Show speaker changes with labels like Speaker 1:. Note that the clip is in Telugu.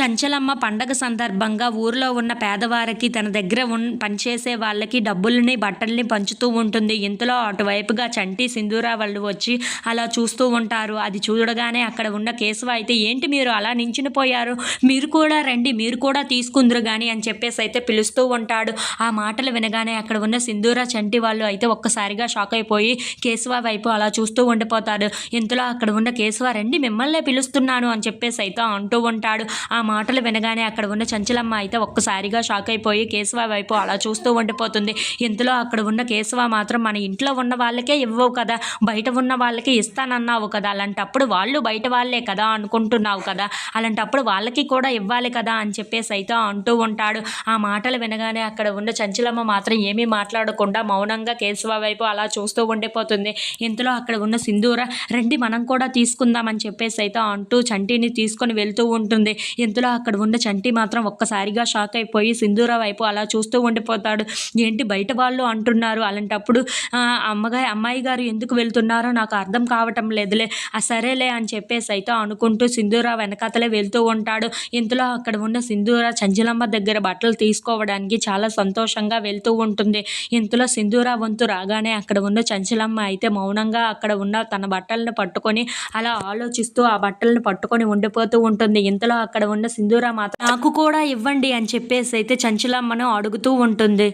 Speaker 1: చంచలమ్మ పండగ సందర్భంగా ఊర్లో ఉన్న పేదవారికి తన దగ్గర పనిచేసే వాళ్ళకి డబ్బుల్ని బట్టల్ని పంచుతూ ఉంటుంది. ఇంతలో అటువైపుగా చంటి సింధూర వాళ్ళు వచ్చి అలా చూస్తూ ఉంటారు. అది చూడగానే అక్కడ ఉన్న కేశవ అయితే ఏంటి మీరు అలా నించుని పోయారు, మీరు కూడా రండి, మీరు కూడా తీసుకుందరు గాని అని చెప్పేసి అయితే పిలుస్తూ ఉంటాడు. ఆ మాటలు వినగానే అక్కడ ఉన్న సింధూర చంటి వాళ్ళు అయితే ఒక్కసారిగా షాక్ అయిపోయి కేశవ వైపు అలా చూస్తూ ఉండిపోతారు. ఇంతలో అక్కడ ఉన్న కేశవ రండి మిమ్మల్నే పిలుస్తున్నాను అని చెప్పేసి అయితే అంటూ ఉంటాడు. ఆ మాటలు వినగానే అక్కడ ఉన్న చంచలమ్మ అయితే ఒక్కసారిగా షాక్ అయిపోయి కేశవ వైపు అలా చూస్తూ ఉండిపోతుంది. ఇంతలో అక్కడ ఉన్న కేశవ మాత్రం మన ఇంట్లో ఉన్న వాళ్ళకే ఇవ్వవు కదా, బయట ఉన్న వాళ్ళకి ఇస్తానన్నావు కదా, అలాంటప్పుడు వాళ్ళు బయట వాళ్ళే కదా అనుకుంటున్నావు కదా, అలాంటప్పుడు వాళ్ళకి కూడా ఇవ్వాలి కదా అని చెప్పేసి అయితే అంటూ ఉంటాడు. ఆ మాటలు వినగానే అక్కడ ఉన్న చంచలమ్మ మాత్రం ఏమీ మాట్లాడకుండా మౌనంగా కేశవ వైపు అలా చూస్తూ ఉండిపోతుంది. ఇంతలో అక్కడ ఉన్న సింధూర రండి మనం కూడా తీసుకుందామని చెప్పేసి అయితే అంటూ చంటిని తీసుకొని వెళ్తూ ఉంటుంది. ఇంతలో అక్కడ ఉన్న చంటి మాత్రం ఒక్కసారిగా షాక్ అయిపోయి సింధూర వైపు అలా చూస్తూ ఉండిపోతాడు. ఏంటి బయట వాళ్ళు అంటున్నారు, అలాంటప్పుడు అమ్మాయి గారు ఎందుకు వెళ్తున్నారో నాకు అర్థం కావటం లేదులే, సరేలే అని చెప్పేసి అయితే అనుకుంటూ సింధూర వెనకాతలే వెళ్తూ ఉంటాడు. ఇంతలో అక్కడ ఉన్న సింధూర చంచలమ్మ దగ్గర బట్టలు తీసుకోవడానికి చాలా సంతోషంగా వెళ్తూ ఉంటుంది. ఇంతలో సింధూర వంతు రాగానే అక్కడ ఉన్న చంచలమ్మ అయితే మౌనంగా అక్కడ ఉన్న తన బట్టలను పట్టుకొని అలా ఆలోచిస్తూ ఆ బట్టలను పట్టుకొని ఉండిపోతూ ఉంటుంది. ఇంతలో అక్కడ ఉన్న సింధూర మాత్రం నాకు కూడా ఇవ్వండి అని చెప్పేసి అయితే చంచలమ్మను అడుగుతూ ఉంటుంది.